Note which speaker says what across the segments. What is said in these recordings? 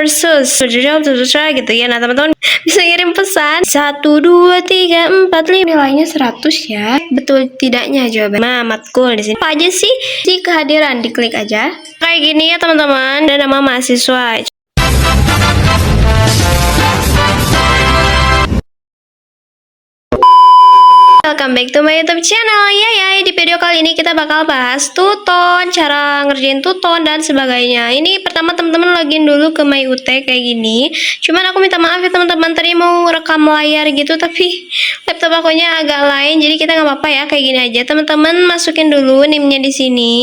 Speaker 1: kursus gitu ya. Nah teman-teman bisa kirim pesan 1, 2, 3, 4, 5 nilainya 100 ya. Betul tidaknya jawaban matkul di sini. Apa aja sih di kehadiran, diklik aja. Kayak gini ya teman-teman, dan nama mahasiswa. Welcome back to my YouTube channel. Ya, di video kali ini kita bakal bahas Tuton, cara ngerjain Tuton dan sebagainya. Ini pertama teman-teman login dulu ke MyUT kayak gini. Cuman aku minta maaf ya teman-teman, tadi mau rekam layar gitu tapi laptop akunya agak lain, jadi kita nggak apa-apa ya, kayak gini aja. Teman-teman masukin dulu NIM-nya di sini.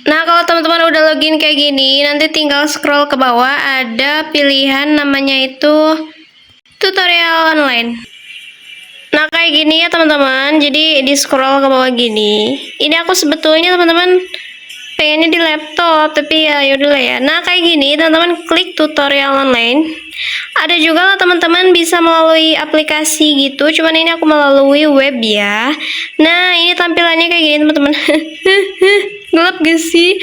Speaker 1: Nah, kalau teman-teman udah login kayak gini, nanti tinggal scroll ke bawah, ada pilihan namanya itu tutorial online. Nah, kayak gini ya teman-teman, jadi di scroll ke bawah gini. Ini aku sebetulnya teman-teman pengennya di laptop, tapi ya yaudahlah ya. Nah, kayak gini teman-teman, klik tutorial online. Ada juga lah teman-teman bisa melalui aplikasi gitu, cuman ini aku melalui web ya. Nah, ini tampilannya kayak gini teman-teman. Gelap gak sih?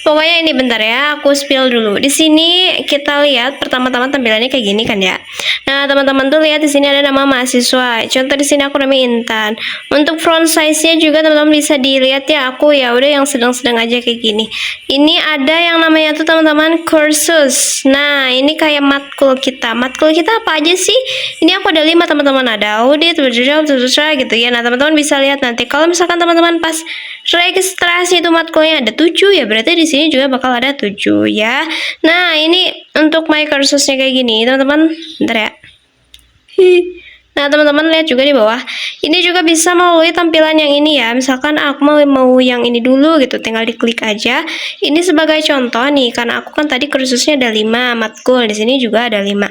Speaker 1: Pokoknya ini bentar ya, aku spill dulu. Di sini kita lihat pertama-tama tampilannya kayak gini kan ya. Nah, teman-teman tuh lihat di sini ada nama mahasiswa. Contoh di sini aku namanya Intan. Untuk front size-nya juga teman-teman bisa dilihat ya. Aku ya udah yang sedang-sedang aja kayak gini. Ini ada yang namanya tuh teman-teman kursus. Nah, ini kayak matkul kita. Matkul kita apa aja sih? Ini aku ada 5 teman-teman, ada audit, gitu ya. Nah, teman-teman bisa lihat nanti kalau misalkan teman-teman pas registrasi itu matkulnya ada 7 ya, berarti di sini juga bakal ada 7 ya. Nah, ini untuk my kursusnya kayak gini, teman-teman. Bentar ya. Nah, teman-teman lihat juga di bawah. Ini juga bisa melalui tampilan yang ini ya. Misalkan aku mau yang ini dulu gitu, tinggal diklik aja. Ini sebagai contoh nih, karena aku kan tadi kursusnya ada 5 matkul, di sini juga ada 5.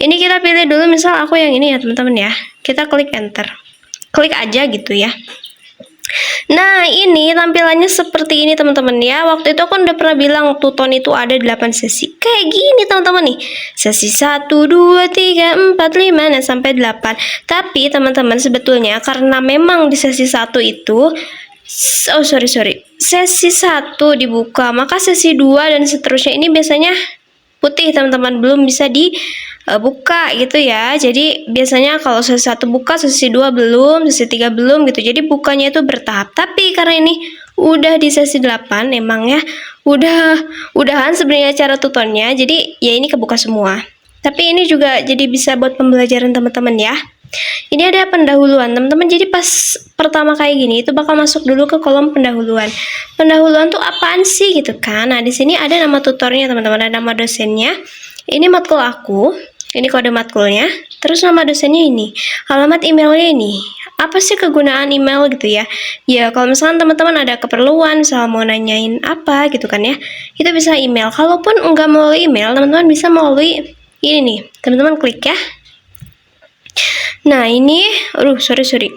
Speaker 1: Ini kita pilih dulu, misal aku yang ini ya, teman-teman ya. Kita klik enter. Klik aja gitu ya. Nah, ini tampilannya seperti ini teman-teman ya. Waktu itu aku udah pernah bilang Tuton itu ada 8 sesi. Kayak gini teman-teman nih. Sesi 1, 2, 3, 4, 5 dan sampai 8. Tapi teman-teman sebetulnya karena memang di sesi 1 itu sesi 1 dibuka, maka sesi 2 dan seterusnya ini biasanya putih teman-teman, belum bisa dibuka gitu ya. Jadi biasanya kalau sesi 1 buka, sesi 2 belum, sesi 3 belum gitu. Jadi bukanya itu bertahap. Tapi karena ini udah di sesi 8 emang ya, udahan sebenarnya cara tutornya. Jadi ya ini kebuka semua. Tapi ini juga jadi bisa buat pembelajaran teman-teman ya. Ini ada pendahuluan teman-teman, jadi pas pertama kayak gini itu bakal masuk dulu ke kolom pendahuluan. Pendahuluan tuh apaan sih gitu kan. Nah, di sini ada nama tutornya teman-teman, ada nama dosennya. Ini matkul aku, ini kode matkulnya, terus nama dosennya ini, alamat emailnya ini. Apa sih kegunaan email gitu ya? Ya kalau misalkan teman-teman ada keperluan, misalnya mau nanyain apa gitu kan ya, itu bisa email. Kalaupun enggak melalui email, teman-teman bisa melalui ini nih, teman-teman klik ya. Nah, ini sorry.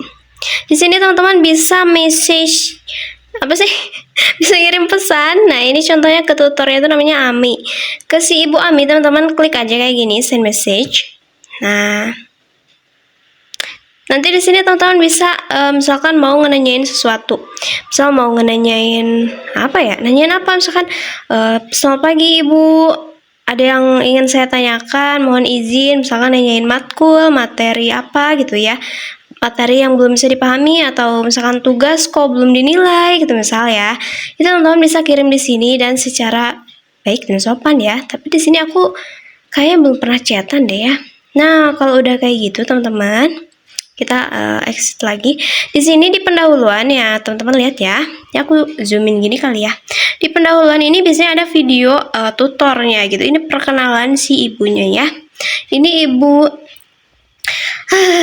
Speaker 1: Di sini teman-teman bisa message apa sih? Bisa kirim pesan. Nah, ini contohnya ke tutornya itu namanya Ami. Ke si Ibu Ami, teman-teman klik aja kayak gini, send message. Nah, nanti di sini teman-teman bisa misalkan mau nanyain sesuatu. Misal mau nanyain apa ya? Nanyain apa misalkan selamat pagi Ibu, ada yang ingin saya tanyakan, mohon izin, misalkan nanyain matkul, materi apa gitu ya, materi yang belum bisa dipahami atau misalkan tugas kok belum dinilai gitu misal ya, itu teman-teman bisa kirim di sini dan secara baik dan sopan ya. Tapi di sini aku kayaknya belum pernah chatan deh ya. Nah, kalau udah kayak gitu teman-teman, kita exit lagi. Di sini di pendahuluan ya teman-teman lihat ya. Ya aku zoomin gini kali ya. Di pendahuluan ini biasanya ada video tutornya gitu. Ini perkenalan si ibunya ya. Ini ibu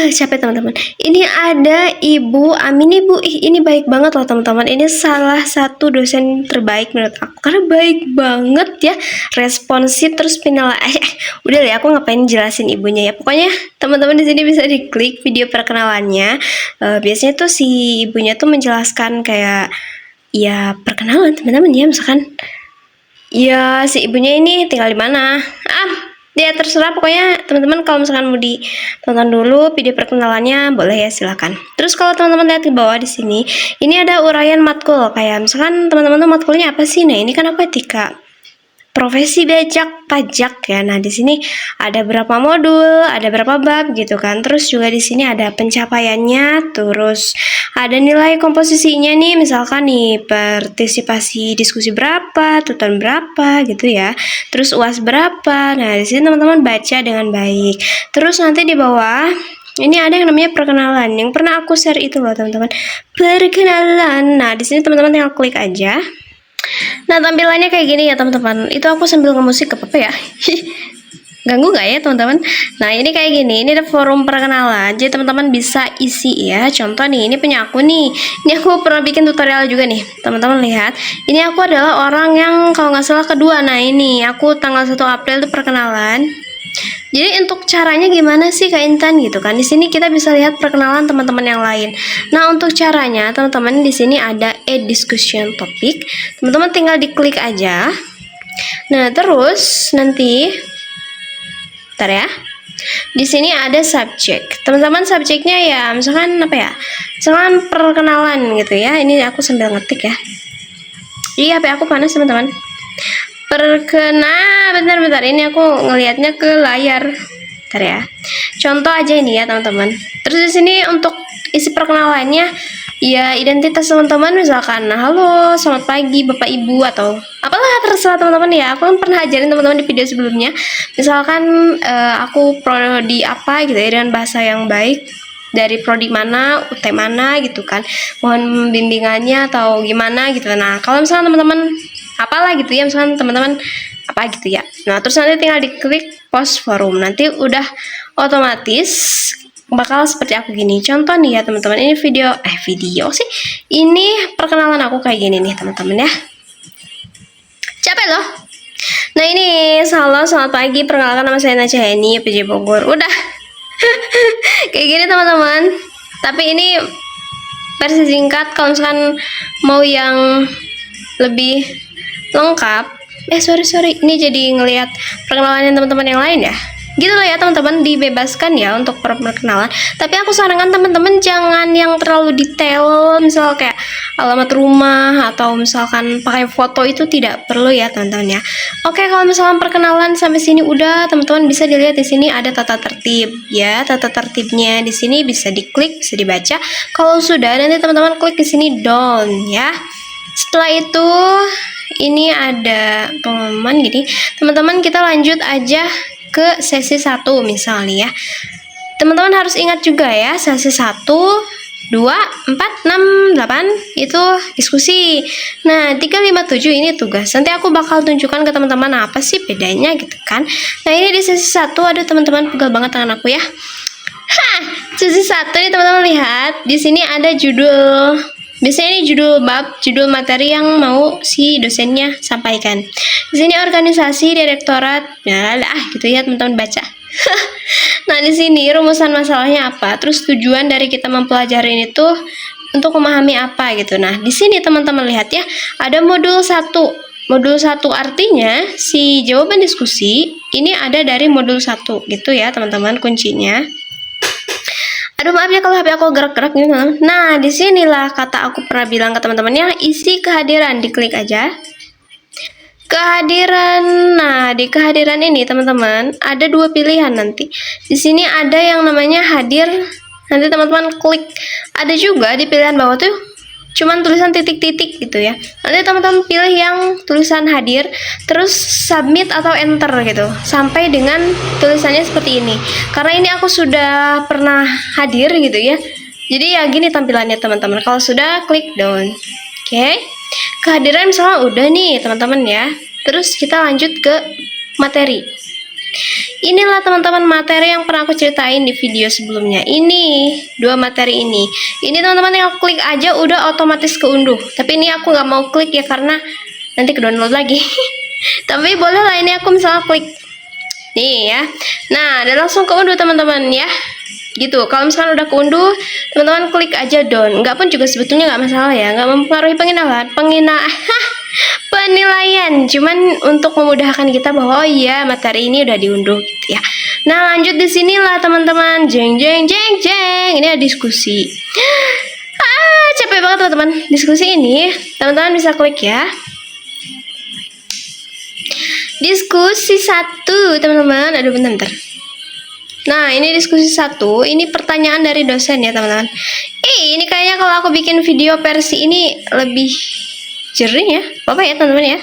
Speaker 1: capek teman-teman. Ini ada Ibu Amin. Ibu ini baik banget loh teman-teman. Ini salah satu dosen terbaik menurut aku karena baik banget ya, responsif, terus udah deh aku ngapain jelasin ibunya ya. Pokoknya teman-teman di sini bisa diklik video perkenalannya. Biasanya tuh si ibunya tuh menjelaskan kayak ya perkenalan teman-teman ya, misalkan ya si ibunya ini tinggal di mana. Ya terserah pokoknya teman-teman, kalau misalkan mau ditonton dulu video perkenalannya boleh ya, silakan. Terus kalau teman-teman lihat di bawah di sini, ini ada uraian matkul, kayak misalkan teman-teman tuh matkulnya apa sih? Nah, ini kan aku etika. profesi pajak ya. Nah, di sini ada berapa modul, ada berapa bab gitu kan. Terus juga di sini ada pencapaiannya, terus ada nilai komposisinya nih, misalkan nih partisipasi diskusi berapa, tutan berapa gitu ya. Terus UAS berapa. Nah, di sini teman-teman baca dengan baik. Terus nanti di bawah ini ada yang namanya perkenalan. Yang pernah aku share itu loh, teman-teman. Perkenalan. Nah, di sini teman-teman tinggal klik aja. Nah, tampilannya kayak gini ya, teman-teman. Itu aku sambil ngemusik, apa ya? Ganggu nggak ya, teman-teman? Nah, ini kayak gini. Ini ada forum perkenalan. Jadi, teman-teman bisa isi ya. Contoh nih, ini punya aku nih. Ini aku pernah bikin tutorial juga nih. Teman-teman lihat. Ini aku adalah orang yang kalau nggak salah kedua. Nah, ini aku tanggal 1 April itu perkenalan. Jadi untuk caranya gimana sih Kak Intan gitu kan? Di sini kita bisa lihat perkenalan teman-teman yang lain. Nah, untuk caranya teman-teman di sini ada add discussion topic. Teman-teman tinggal diklik aja. Nah, terus nanti bentar ya. Di sini ada subjek. Teman-teman subjeknya ya misalkan apa ya? Misalkan perkenalan gitu ya. Ini aku sambil ngetik ya. Iya, HP aku panas teman-teman. Bentar ini aku ngelihatnya ke layar. Bentar ya. Contoh aja ini ya, teman-teman. Terus di sini untuk isi perkenalannya ya identitas teman-teman, misalkan halo, selamat pagi Bapak Ibu atau apalah terserah teman-teman ya. Aku kan pernah ajarin teman-teman di video sebelumnya. Misalkan aku prodi apa gitu ya dengan bahasa yang baik, dari prodi mana, UT mana gitu kan. Mohon bimbingannya atau gimana gitu. Nah, kalau misalnya teman-teman apalah gitu ya, misalkan teman-teman apa gitu ya. Nah, terus nanti tinggal diklik post forum. Nanti udah otomatis bakal seperti aku gini. Contoh nih ya, teman-teman. Ini video sih. Ini perkenalan aku kayak gini nih, teman-teman ya. Capek loh. Nah, ini selamat pagi. Perkenalkan nama saya Naca Heni, PJ Bogor. Udah. Kayak gini, teman-teman. Tapi ini versi singkat. Kalau misalkan mau yang lebih lengkap, sorry, ini jadi ngelihat perkenalan teman-teman yang lain ya. Gitu lah ya, teman-teman, dibebaskan ya untuk perkenalan. Tapi aku sarankan teman-teman jangan yang terlalu detail, misal kayak alamat rumah atau misalkan pakai foto, itu tidak perlu ya, teman-teman ya. Oke, kalau misalkan perkenalan sampai sini udah, teman-teman bisa dilihat di sini ada tata tertib ya. Tata tertibnya di sini bisa diklik, bisa dibaca. Kalau sudah, nanti teman-teman klik di sini done ya. Setelah itu ini ada pengumuman gini. Teman-teman kita lanjut aja ke sesi 1 misalnya ya. Teman-teman harus ingat juga ya, sesi 1, 2, 4, 6, 8 itu diskusi. Nah, 3, 5, 7 ini tugas. Nanti aku bakal tunjukkan ke teman-teman apa sih bedanya gitu kan. Nah, ini di sesi 1 ada teman-teman, pegal banget tangan aku ya. Sesi 1 nih teman-teman lihat. Di sini ada judul. Biasanya ini judul bab, judul materi yang mau si dosennya sampaikan. Di sini organisasi, direktorat, gitu ya, teman-teman baca. Nah, di sini rumusan masalahnya apa, terus tujuan dari kita mempelajari ini tuh untuk memahami apa gitu. Nah, di sini teman-teman lihat ya, ada modul 1. Modul 1 artinya si jawaban diskusi ini ada dari modul 1 gitu ya, teman-teman, kuncinya. Aduh, maaf ya kalau HP aku gerak-gerak gitu. Nah, disinilah kata aku pernah bilang ke teman-temannya, isi kehadiran, diklik aja. Kehadiran. Nah, di kehadiran ini teman-teman ada 2 pilihan nanti. Di sini ada yang namanya hadir. Nanti teman-teman klik. Ada juga di pilihan bawah tuh cuman tulisan titik-titik gitu ya. Nanti teman-teman pilih yang tulisan hadir, terus submit atau enter gitu, sampai dengan tulisannya seperti ini. Karena ini aku sudah pernah hadir gitu ya. Jadi ya gini tampilannya teman-teman. Kalau sudah, klik down. Oke. Kehadiran misalnya udah nih teman-teman ya. Terus kita lanjut ke materi. Inilah teman-teman materi yang pernah aku ceritain di video sebelumnya. Ini 2 materi ini. Ini teman-teman yang klik aja udah otomatis keunduh. Tapi ini aku nggak mau klik ya karena nanti ke download lagi. Tapi boleh lah, ini aku misalnya klik nih ya. Nah, dan langsung keunduh teman-teman ya. Gitu. Kalau misalkan udah keunduh, teman-teman klik aja down. Nggak pun juga sebetulnya nggak masalah ya. Nggak mempengaruhi penilaian, cuman untuk memudahkan kita bahwa oh iya materi ini udah diunduh gitu ya. Nah, lanjut di sinilah teman-teman, jeng. Ini ada diskusi. Capek banget teman-teman. Diskusi ini teman-teman bisa klik ya. Diskusi 1, teman-teman. Aduh, bentar. Nah, ini diskusi 1. Ini pertanyaan dari dosen ya, teman-teman. Ini kayaknya kalau aku bikin video versi ini lebih jernih ya. Apa ya, teman-teman ya?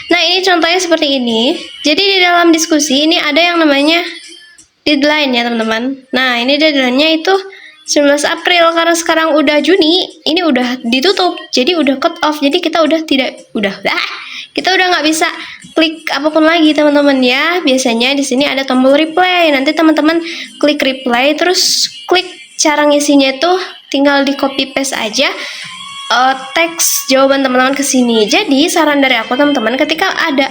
Speaker 1: Nah, ini contohnya seperti ini. Jadi di dalam diskusi ini ada yang namanya deadline ya, teman-teman. Nah, ini deadline-nya itu 19 April, karena sekarang udah Juni, ini udah ditutup, jadi udah cut off, jadi kita kita udah nggak bisa klik apapun lagi, teman-teman ya. Biasanya di sini ada tombol reply, nanti teman-teman klik reply, terus klik cara ngisinya itu tinggal di copy paste aja teks jawaban teman-teman ke sini. Jadi saran dari aku, teman-teman, ketika ada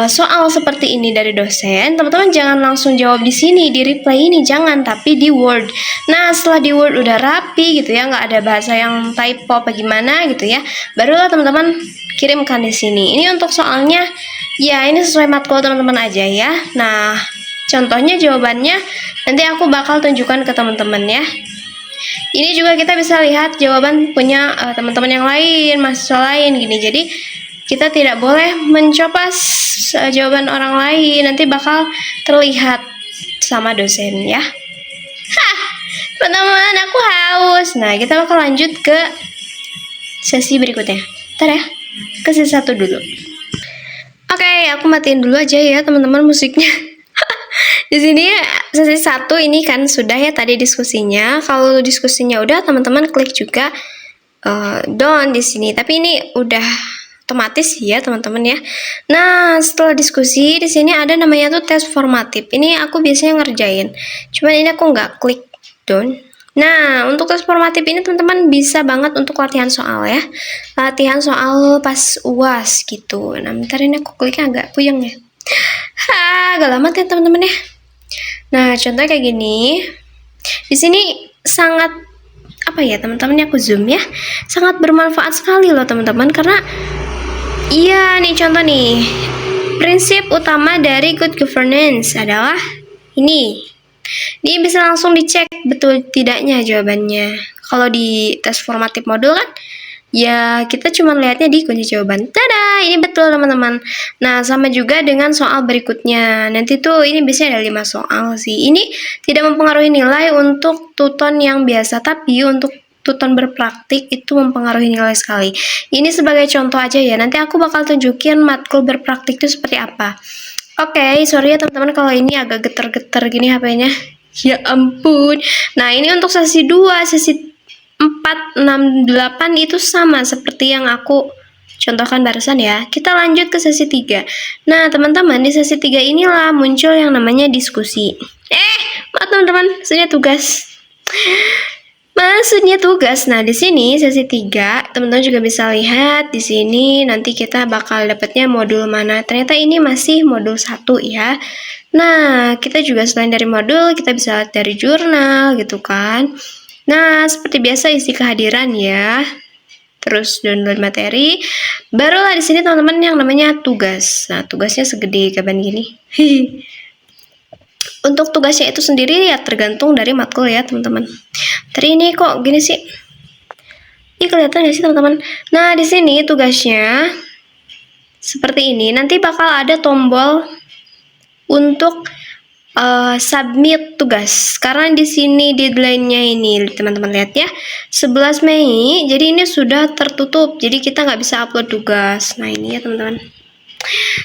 Speaker 1: soal seperti ini dari dosen, teman-teman jangan langsung jawab di sini di reply ini, jangan, tapi di Word. Nah, setelah di Word udah rapi gitu ya, nggak ada bahasa yang typo apa gimana gitu ya, barulah teman-teman kirimkan di sini. Ini untuk soalnya ya, ini sesuai matkul teman-teman aja ya. Nah, contohnya jawabannya nanti aku bakal tunjukkan ke teman-teman ya. Ini juga kita bisa lihat jawaban punya teman-teman yang lain, mahasiswa lain gini. Jadi kita tidak boleh mencopas jawaban orang lain, nanti bakal terlihat sama dosen ya. Teman-teman, aku haus. Nah, kita bakal lanjut ke sesi berikutnya. Ntar ya, ke sesi 1 dulu. Oke, aku matiin dulu aja ya, teman-teman, musiknya. Di sini sesi 1 ini kan sudah ya tadi diskusinya. Kalau diskusinya udah, teman-teman klik juga done di sini. Tapi ini udah otomatis ya, teman-teman ya. Nah, setelah diskusi di sini ada namanya tuh tes formatif. Ini aku biasanya ngerjain. Cuman ini aku nggak klik done. Nah, untuk tes formatif ini teman-teman bisa banget untuk latihan soal ya. Latihan soal pas UAS gitu. Nah, bentar, ini aku kliknya agak puyeng ya. Agak lama kan, teman-teman ya. Nah, contohnya kayak gini. Di sini sangat apa ya, teman-teman, aku zoom ya. Sangat bermanfaat sekali loh, teman-teman, karena iya nih contoh nih. Prinsip utama dari good governance adalah ini. Ini bisa langsung dicek betul tidaknya jawabannya. Kalau di tes formatif modul kan ya kita cuma lihatnya di kunci jawaban. Tada, ini betul, teman-teman. Nah, sama juga dengan soal berikutnya. Nanti tuh ini biasanya ada 5 soal sih. Ini tidak mempengaruhi nilai untuk tuton yang biasa, tapi untuk tuton berpraktik itu mempengaruhi nilai sekali. Ini sebagai contoh aja ya. Nanti aku bakal tunjukin matkul berpraktik itu seperti apa. Oke, sorry ya teman-teman kalau ini agak geter-geter gini HP-nya. Ya ampun. Nah, ini untuk sesi 2, sesi 4, 6, 8 itu sama seperti yang aku contohkan barusan ya. Kita lanjut ke sesi 3. Nah, teman-teman, di sesi 3 inilah muncul yang namanya diskusi. Maaf teman-teman, maksudnya tugas. Nah, di sini sesi 3, teman-teman juga bisa lihat di sini nanti kita bakal dapatnya modul mana. Ternyata ini masih modul 1 ya. Nah, kita juga selain dari modul, kita bisa lihat dari jurnal gitu kan. Nah, seperti biasa isi kehadiran ya. Terus download materi. Barulah di sini teman-teman yang namanya tugas. Nah, tugasnya segede gaban gini. Untuk tugasnya itu sendiri ya tergantung dari matkul ya, teman-teman. Tadi ini kok gini sih? Ini kelihatan nggak sih, teman-teman? Nah, di sini tugasnya seperti ini. Nanti bakal ada tombol untuk submit tugas. Karena di sini deadline-nya ini teman-teman lihat ya, 11 Mei. Jadi ini sudah tertutup. Jadi kita nggak bisa upload tugas. Nah, ini ya, teman-teman.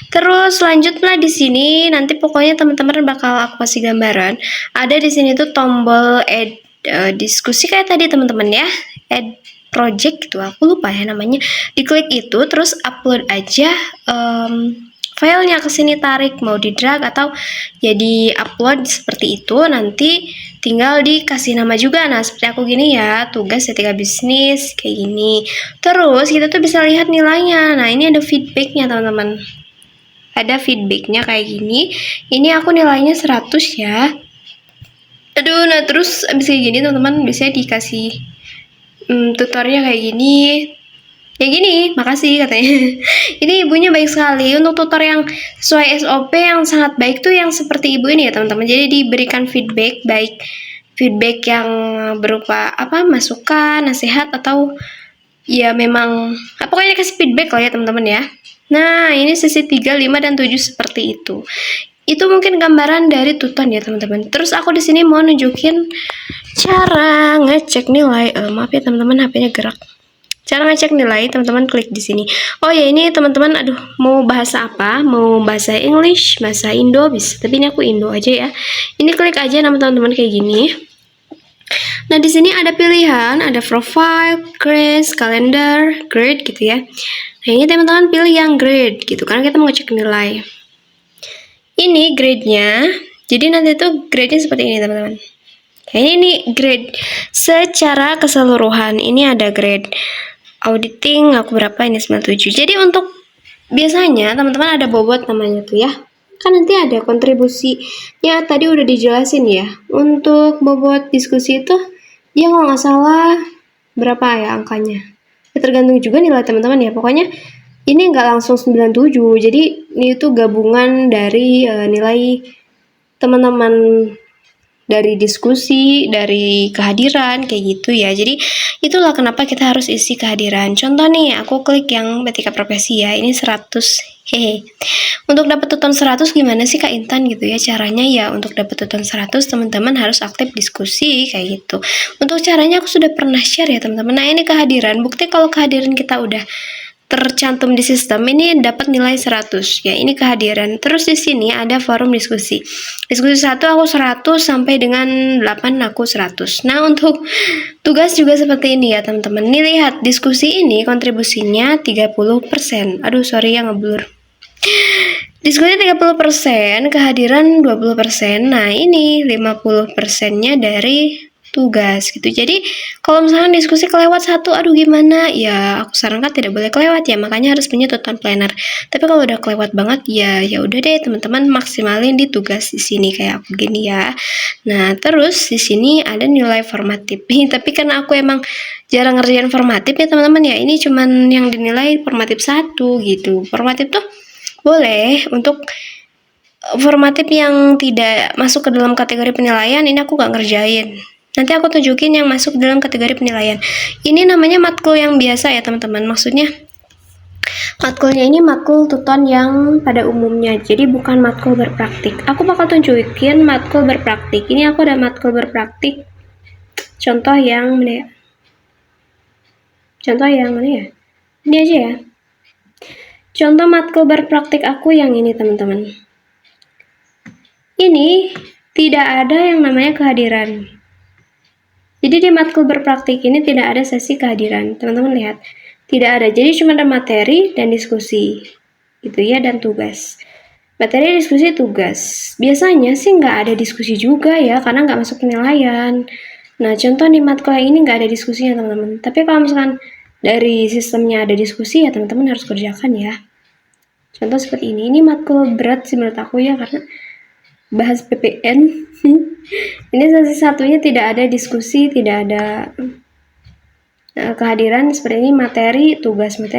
Speaker 1: Terus lanjutlah di sini nanti pokoknya teman-teman bakal aku kasih gambaran. Ada di sini tuh tombol add diskusi kayak tadi, teman-teman ya. Add project gitu. Aku lupa ya namanya. Diklik itu terus upload aja filenya ke sini, tarik mau di drag atau jadi upload seperti itu, nanti tinggal dikasih nama juga. Nah, seperti aku gini ya, tugas etika bisnis kayak gini. Terus kita tuh bisa lihat nilainya. Nah, ini ada feedbacknya, teman-teman. Ada feedbacknya kayak gini. Ini aku nilainya 100 ya. Aduh, nah terus abis kayak gini teman-teman biasanya dikasih tutornya kayak gini. Ya gini, makasih katanya. Ini ibunya baik sekali. Untuk tutor yang sesuai SOP yang sangat baik tuh yang seperti ibu ini ya, teman-teman. Jadi diberikan feedback, baik feedback yang berupa apa, masukan, nasihat, atau ya memang pokoknya kasih feedback lah ya, teman-teman ya. Nah, ini sesi 3, 5, dan 7 seperti itu. Itu mungkin gambaran dari Tuton ya, teman-teman. Terus aku di sini mau nunjukin cara ngecek nilai. Maaf ya, teman-teman, HP-nya gerak. Cara ngecek nilai, teman-teman klik di sini. Oh ya, ini teman-teman, aduh, mau bahasa apa? Mau bahasa English, bahasa Indo bisa. Tapi ini aku Indo aja ya. Ini klik aja nama teman-teman kayak gini. Nah, di sini ada pilihan, ada profile, grades, calendar, grade gitu ya. Nah, ini teman-teman pilih yang grade gitu, karena kita mau ngecek nilai. Ini grade-nya, jadi nanti tuh grade-nya seperti ini teman-teman. Ini grade secara keseluruhan, ini ada grade auditing aku berapa, ini 97. Jadi untuk biasanya teman-teman ada bobot namanya tuh ya, kan nanti ada kontribusinya, tadi udah dijelasin ya. Untuk bobot diskusi itu dia kalau nggak salah berapa ya angkanya, ya tergantung juga nilai teman-teman ya. Pokoknya ini nggak langsung 97, jadi ini tuh gabungan dari nilai teman-teman, dari diskusi, dari kehadiran, kayak gitu ya. Jadi itulah kenapa kita harus isi kehadiran. Contoh nih, aku klik yang etika profesi ya, ini 100. Hehe. Untuk dapat Tuton 100 gimana sih Kak Intan gitu ya caranya? Ya untuk dapat Tuton 100 teman-teman harus aktif diskusi kayak gitu. Untuk caranya aku sudah pernah share ya teman-teman. Nah, ini kehadiran. Bukti kalau kehadiran kita udah tercantum di sistem ini dapat nilai 100 ya, ini kehadiran. Terus di sini ada forum diskusi. Diskusi 1 aku 100 sampai dengan 8 aku 100. Nah, untuk tugas juga seperti ini ya, teman-teman. Nih lihat, diskusi ini kontribusinya 30%. Aduh, sorry ya ngeblur. Diskusi 30%, kehadiran 20%. Nah, ini 50%-nya dari tugas gitu. Jadi kalau misalkan diskusi kelewat satu, aduh gimana ya, aku sarankan tidak boleh kelewat ya, makanya harus punya Tuton Planner. Tapi kalau udah kelewat banget ya udah deh teman-teman, maksimalin di tugas di sini kayak aku gini ya. Nah, terus di sini ada nilai formatif. Tapi karena aku emang jarang ngerjain formatif ya teman-teman ya, ini cuman yang dinilai formatif 1 gitu. Formatif tuh boleh untuk formatif yang tidak masuk ke dalam kategori penilaian, ini aku gak ngerjain. Nanti aku tunjukin yang masuk dalam kategori penilaian. Ini namanya matkul yang biasa ya teman-teman. Maksudnya matkulnya ini matkul Tuton yang pada umumnya. Jadi bukan matkul berpraktik. Aku bakal tunjukin matkul berpraktik. Ini aku ada matkul berpraktik. Contoh yang mana ya? Contoh yang mana ya? Ini aja ya. Contoh matkul berpraktik aku yang ini teman-teman. Ini tidak ada yang namanya kehadiran. Jadi di matkul berpraktik ini tidak ada sesi kehadiran, teman-teman lihat, tidak ada. Jadi cuma ada materi dan diskusi, gitu ya, dan tugas. Materi, diskusi, tugas. Biasanya sih nggak ada diskusi juga ya, karena nggak masuk penilaian. Nah, contoh di matkul yang ini nggak ada diskusinya teman-teman. Tapi kalau misalkan dari sistemnya ada diskusi ya teman-teman harus kerjakan ya. Contoh seperti ini matkul berat sih menurut aku ya, karena bahas PPN. Ini sesi satunya tidak ada diskusi, tidak ada kehadiran. Seperti ini materi, tugas 1.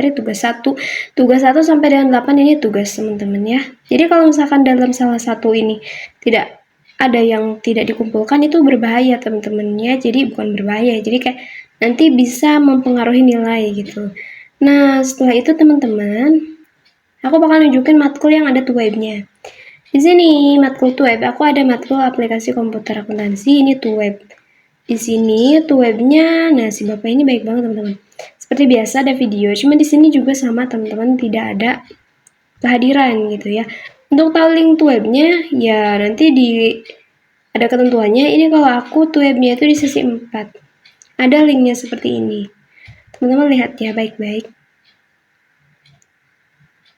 Speaker 1: Tugas 1 sampai dengan 8 ini tugas teman-teman ya. Jadi kalau misalkan dalam salah satu ini tidak ada yang tidak dikumpulkan, itu berbahaya teman-teman ya. Jadi bukan berbahaya, jadi kayak nanti bisa mempengaruhi nilai gitu. Nah, setelah itu teman-teman, aku bakal nunjukin matkul yang ada webnya. Di sini matkul web, aku ada matkul aplikasi komputer akuntansi, ini web. Di sini webnya, nah si bapak ini baik banget teman-teman. Seperti biasa ada video, cuma di sini juga sama teman-teman, tidak ada kehadiran gitu ya. Untuk tahu link webnya ya nanti ada ketentuannya. Ini kalau aku webnya itu di sesi 4. Ada linknya seperti ini. Teman-teman lihat ya baik-baik.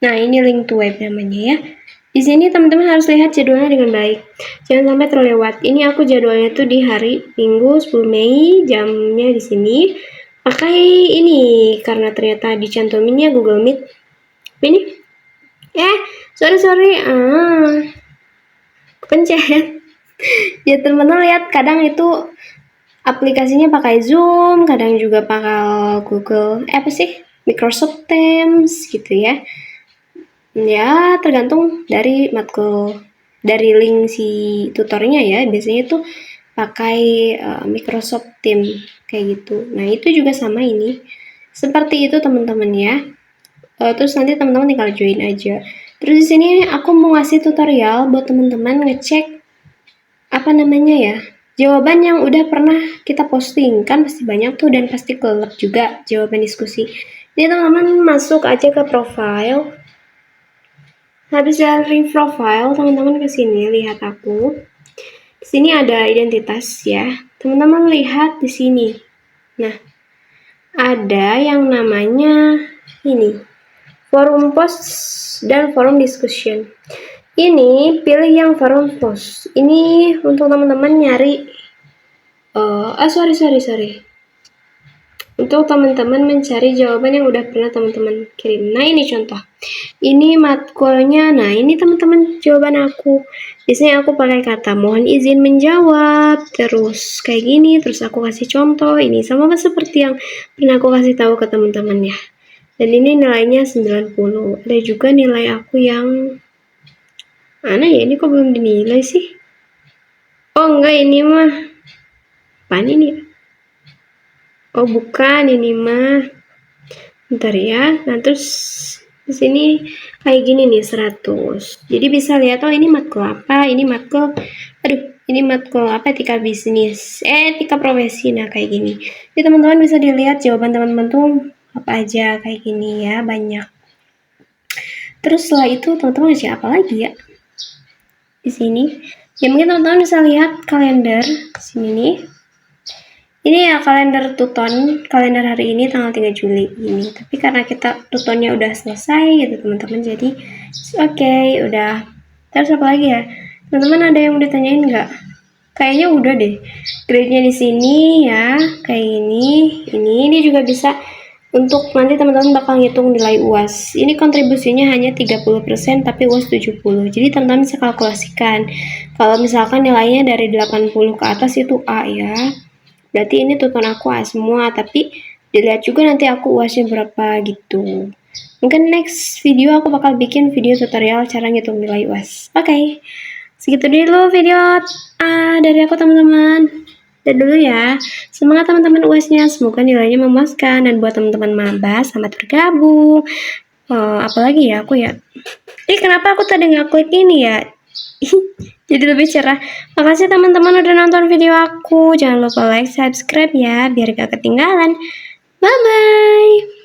Speaker 1: Nah, ini link web namanya ya. Di sini teman-teman harus lihat jadwalnya dengan baik. Jangan sampai terlewat. Ini aku jadwalnya tuh di hari Minggu 10 Mei, jamnya di sini. Pakai ini karena ternyata dicantuminnya Google Meet. Ini. Sorry. Pencet. Ya teman-teman lihat, kadang itu aplikasinya pakai Zoom, kadang juga pakai Google, Microsoft Teams gitu ya. Ya tergantung dari matkul, dari link si tutornya ya. Biasanya itu pakai Microsoft Teams kayak gitu. Nah itu juga sama ini, seperti itu teman-teman ya. Terus nanti teman-teman tinggal join aja. Terus di sini aku mau ngasih tutorial buat teman-teman ngecek apa namanya ya, jawaban yang udah pernah kita posting, kan pasti banyak tuh dan pasti kelelep juga jawaban diskusi. Jadi teman-teman masuk aja ke profile. Habis dari profile, teman-teman ke sini lihat aku. Di sini ada identitas ya. Teman-teman lihat di sini. Nah, ada yang namanya ini, forum post dan forum discussion. Ini pilih yang forum post. Ini untuk teman-teman nyari sorry. Untuk teman-teman mencari jawaban yang udah pernah teman-teman kirim. Nah, ini contoh. Ini matkulnya. Nah, ini teman-teman jawaban aku. Biasanya aku pakai kata mohon izin menjawab, terus kayak gini, terus aku kasih contoh ini sama seperti yang pernah aku kasih tahu ke teman-teman ya. Dan ini nilainya 90. Ada juga nilai aku yang mana ya? Ini kok belum dinilai sih? Oh, enggak, ini mah apaan ini ya? Oh, bukan, ini mah. Bentar ya. Nah, terus di sini kayak gini nih 100. Jadi bisa lihat oh ini matkul apa, ini matkul ini matkul apa, etika bisnis, etika profesi. Nah, kayak gini. Jadi teman-teman bisa dilihat jawaban teman-teman tuh apa aja kayak gini ya, banyak. Terus setelah itu teman-teman ngasih apa lagi ya? Di sini. Ya mungkin teman-teman bisa lihat kalender sini nih. Ini ya kalender Tuton, kalender hari ini tanggal 3 Juli ini. Tapi karena kita Tutonnya udah selesai gitu teman-teman, jadi oke, udah. Terus apa lagi ya? Teman-teman ada yang mau ditanyain nggak? Kayaknya udah deh. Grade-nya di sini ya, kayak ini juga bisa untuk nanti teman-teman bakal ngitung nilai UAS. Ini kontribusinya hanya 30% tapi UAS 70. Jadi teman-teman bisa kalkulasikan. Kalau misalkan nilainya dari 80 ke atas itu A ya. Berarti ini tuton aku A semua, tapi dilihat juga nanti aku UASnya berapa gitu. Mungkin next video aku bakal bikin video tutorial cara ngitung nilai UAS. Oke, segitu dulu video dari aku teman-teman. Dan dulu ya, semangat teman-teman UASnya, semoga nilainya memuaskan. Dan buat teman-teman maba, selamat bergabung. Apalagi ya aku ya. Kenapa aku tadi nggak klik ini ya? Jadi lebih cerah. Makasih teman-teman udah nonton video aku. Jangan lupa like, subscribe ya, biar gak ketinggalan. Bye-bye.